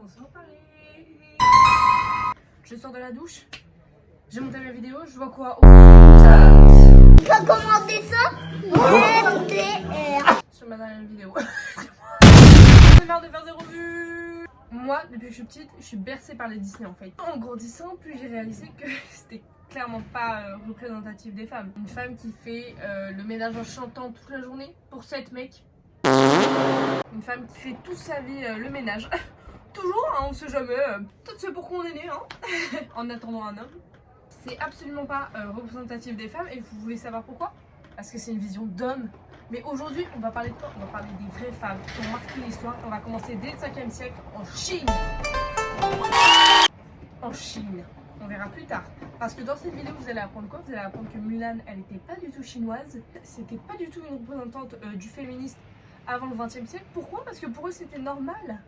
On s'en parlait. Je sors de la douche. J'ai monté ma vidéo. Je vois quoi? Tu peux commenter ça? MDR. Sur ma dernière vidéo. J'en ai marre de faire 0 vues. Moi, depuis que je suis petite, je suis bercée par les Disney en fait. En grandissant, plus j'ai réalisé que c'était clairement pas représentatif des femmes. Une femme qui fait le ménage en chantant toute la journée pour 7 mecs. Une femme qui fait toute sa vie le ménage. Toujours, hein, on sait jamais. Peut-être c'est pourquoi on est né, hein. En attendant un homme. C'est absolument pas représentatif des femmes. Et vous voulez savoir pourquoi? Parce que c'est une vision d'homme. Mais aujourd'hui, on va parler de quoi? On va parler des vraies femmes qui ont marqué l'histoire. On va commencer dès le 5e siècle en Chine. En Chine. On verra plus tard. Parce que dans cette vidéo, vous allez apprendre quoi? Vous allez apprendre que Mulan, elle était pas du tout chinoise. C'était pas du tout une représentante du féminisme avant le 20e siècle. Pourquoi? Parce que pour eux, c'était normal.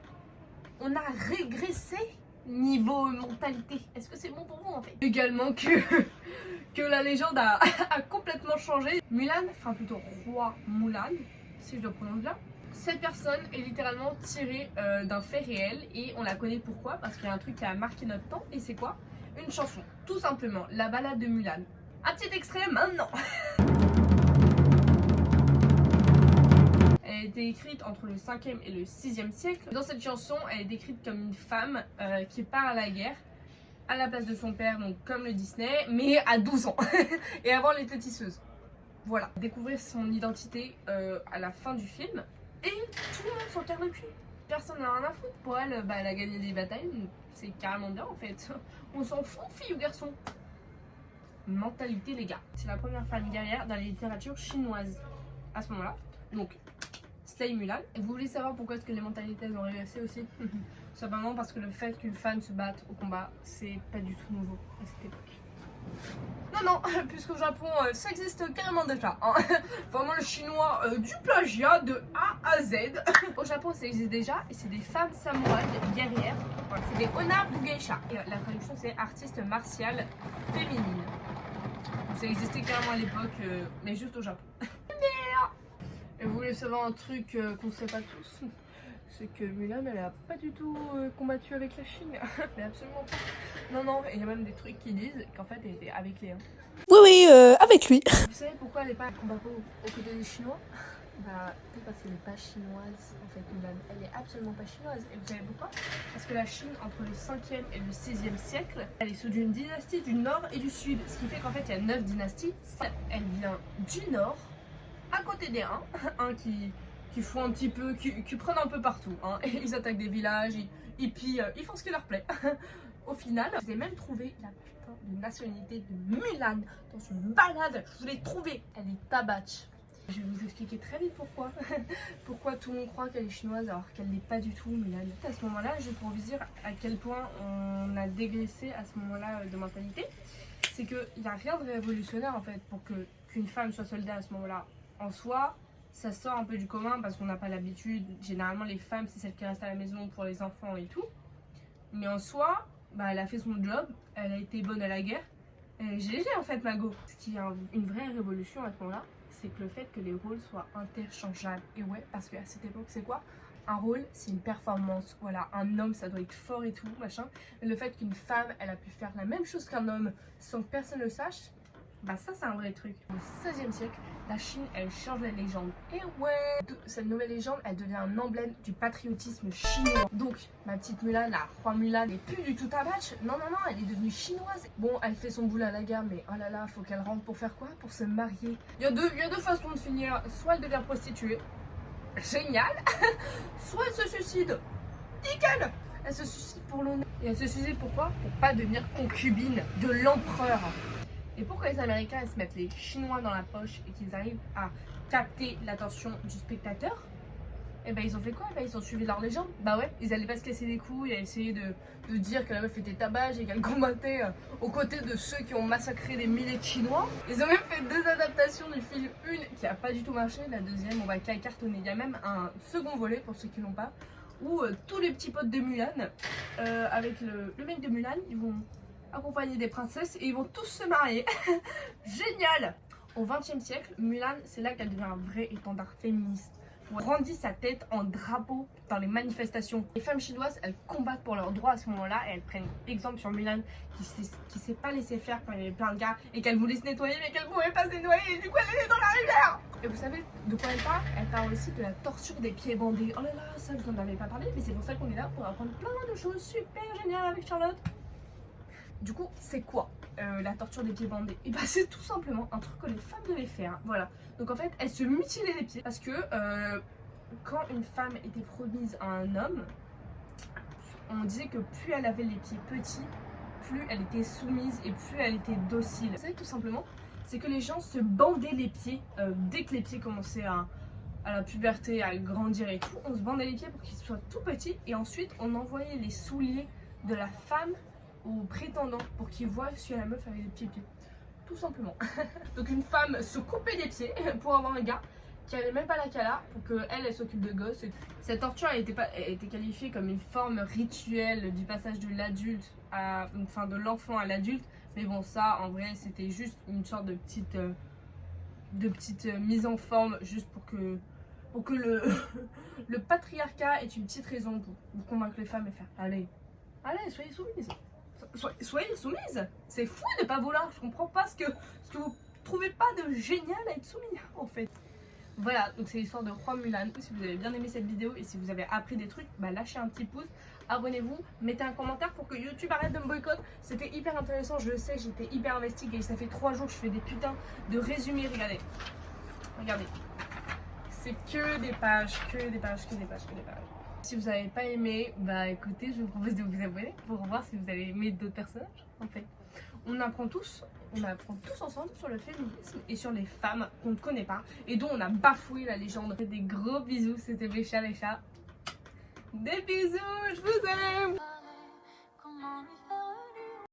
On a régressé niveau mentalité. Est-ce que c'est bon pour vous en fait? Également que la légende a complètement changé. Mulan, enfin plutôt Roi Mulan, si je le prononce bien. Cette personne est littéralement tirée d'un fait réel et on la connaît pourquoi? Parce qu'il y a un truc qui a marqué notre temps et c'est quoi? Une chanson, tout simplement, la balade de Mulan. Un petit extrait maintenant. Elle a été écrite entre le 5e et le 6e siècle. Dans cette chanson, elle est décrite comme une femme qui part à la guerre à la place de son père, donc comme le Disney, mais à 12 ans et avant elle était tisseuse. Voilà, découvrir son identité à la fin du film et tout le monde s'en carre le cul. Personne n'a rien à foutre. Pour elle, elle a gagné des batailles, c'est carrément bien en fait. On s'en fout, fille ou garçon. Mentalité les gars. C'est la première femme guerrière dans la littérature chinoise à ce moment-là. Donc Slay Mulan. Et vous voulez savoir pourquoi est-ce que les mentalités elles ont régressé aussi? Simplement parce que le fait qu'une femme se batte au combat, c'est pas du tout nouveau à cette époque. Non, puisqu'au Japon, ça existe carrément déjà. Hein. Vraiment le chinois du plagiat de A à Z. Au Japon, ça existe déjà et c'est des femmes samouraïs guerrières. Voilà, c'est des Onna Bugeisha. Et la traduction, c'est artiste martiale féminine. Donc, ça existait carrément à l'époque, mais juste au Japon. Et vous voulez savoir un truc qu'on ne sait pas tous? C'est que Mulan, elle a pas du tout combattu avec la Chine. Mais absolument pas. Non, il y a même des trucs qui disent qu'en fait, elle était avec les... Oui, avec lui. Vous savez pourquoi elle n'est pas combat aux côtés des Chinois? Bah, peut-être parce qu'elle n'est pas chinoise, en fait, Mulan. Elle est absolument pas chinoise. Et vous savez pourquoi? Parce que la Chine, entre le 5e et le 6e siècle, elle est sous une dynastie du Nord et du Sud. Ce qui fait qu'en fait, il y a 9 dynasties. Elle vient du Nord, à côté des Huns, qui font un petit peu, qui prennent un peu partout. Hein. Et ils attaquent des villages, ils pillent, ils font ce qui leur plaît. Au final, j'ai même trouvé la putain de nationalité de Mulan dans une balade. Je l'ai trouvée. Elle est tabache. Je vais vous expliquer très vite pourquoi. Pourquoi tout le monde croit qu'elle est chinoise alors qu'elle n'est pas du tout Mulan. À ce moment-là, juste pour vous dire à quel point on a dégraissé à ce moment-là de mentalité, c'est qu'il n'y a rien de révolutionnaire en fait pour qu'une femme soit soldat à ce moment-là. En soi, ça sort un peu du commun parce qu'on n'a pas l'habitude. Généralement, les femmes, c'est celles qui restent à la maison pour les enfants et tout. Mais en soi, elle a fait son job, elle a été bonne à la guerre. Elle est GG en fait, Mago. Ce qui est une vraie révolution à ce moment-là, c'est que le fait que les rôles soient interchangeables. Et ouais, parce qu'à cette époque, c'est quoi? Un rôle, c'est une performance. Voilà, un homme, ça doit être fort et tout, machin. Et le fait qu'une femme, elle a pu faire la même chose qu'un homme sans que personne ne le sache, ça c'est un vrai truc. Au XVIe siècle, la Chine elle change la légende. Et ouais, cette nouvelle légende elle devient un emblème du patriotisme chinois. Donc ma petite Mulan, la roi Mulan, n'est plus du tout tabache. Non, elle est devenue chinoise. Bon, elle fait son boulot à la guerre, mais oh là là, faut qu'elle rentre pour faire quoi? Pour se marier. Il y a deux façons de finir. Soit elle devient prostituée, génial. Soit elle se suicide, nickel. Elle se suicide pour l'honneur. Et elle se suicide pourquoi? Pour pas devenir concubine de l'empereur. Et pourquoi les Américains ils se mettent les Chinois dans la poche et qu'ils arrivent à capter l'attention du spectateur? Et ils ont fait quoi? Ils ont suivi leur légende. Ouais, ils allaient pas se casser les couilles à essayer de dire que la meuf était tabac et qu'elle combattait aux côtés de ceux qui ont massacré des milliers de Chinois. Ils ont même fait 2 adaptations du film, une qui a pas du tout marché, la deuxième qui a cartonné. Il y a même un second volet pour ceux qui l'ont pas, où tous les petits potes de Mulan, avec le mec de Mulan, ils vont accompagnés des princesses et ils vont tous se marier. Génial! Au XXe siècle, Mulan, c'est là qu'elle devient un vrai étendard féministe. brandit sa tête en drapeau dans les manifestations. Les femmes chinoises, elles combattent pour leurs droits à ce moment-là et elles prennent exemple sur Mulan qui s'est pas laissé faire quand il y avait plein de gars et qu'elle voulait se nettoyer mais qu'elle pouvait pas se nettoyer et du coup elle est dans la rivière. Et vous savez de quoi elle parle? Elle parle aussi de la torture des pieds bandés. Oh là là, ça je vous en avais pas parlé, mais c'est pour ça qu'on est là pour apprendre plein de choses super géniales avec Charlotte. Du coup, c'est quoi la torture des pieds bandés? Et bah c'est tout simplement un truc que les femmes devaient faire. Voilà. Donc en fait, elles se mutilaient les pieds parce que quand une femme était promise à un homme, on disait que plus elle avait les pieds petits, plus elle était soumise et plus elle était docile. Vous savez tout simplement, c'est que les gens se bandaient les pieds dès que les pieds commençaient à la puberté, à grandir et tout. On se bandait les pieds pour qu'ils soient tout petits et ensuite on envoyait les souliers de la femme au prétendant pour qu'il voit si la meuf avait des pieds. Tout simplement. Donc une femme se coupait les pieds pour avoir un gars qui avait même pas la cala pour qu'elle elle s'occupe de gosses. Cette torture elle était qualifiée comme une forme rituelle du passage de l'adulte enfin de l'enfant à l'adulte. Mais bon ça en vrai c'était juste une sorte de petite mise en forme juste pour que le patriarcat ait une petite raison pour convaincre les femmes et faire allez soyez soumises. Soyez soumises. C'est fou de pas vouloir. Je comprends pas ce que vous trouvez pas de génial à être soumis en fait. Voilà, donc c'est l'histoire de Roi Mulan. Si vous avez bien aimé cette vidéo et si vous avez appris des trucs, bah lâchez un petit pouce, abonnez-vous, mettez un commentaire pour que YouTube arrête de me boycotter. C'était hyper intéressant, je le sais, j'étais hyper investie et ça fait 3 jours que je fais des putains de résumés. Regardez. C'est que des pages. Si vous n'avez pas aimé, bah écoutez, je vous propose de vous abonner pour voir si vous allez aimer d'autres personnages. En fait, on apprend tous ensemble sur le féminisme et sur les femmes qu'on ne connaît pas et dont on a bafoué la légende. Des gros bisous, c'était Bécha. Des bisous, je vous aime.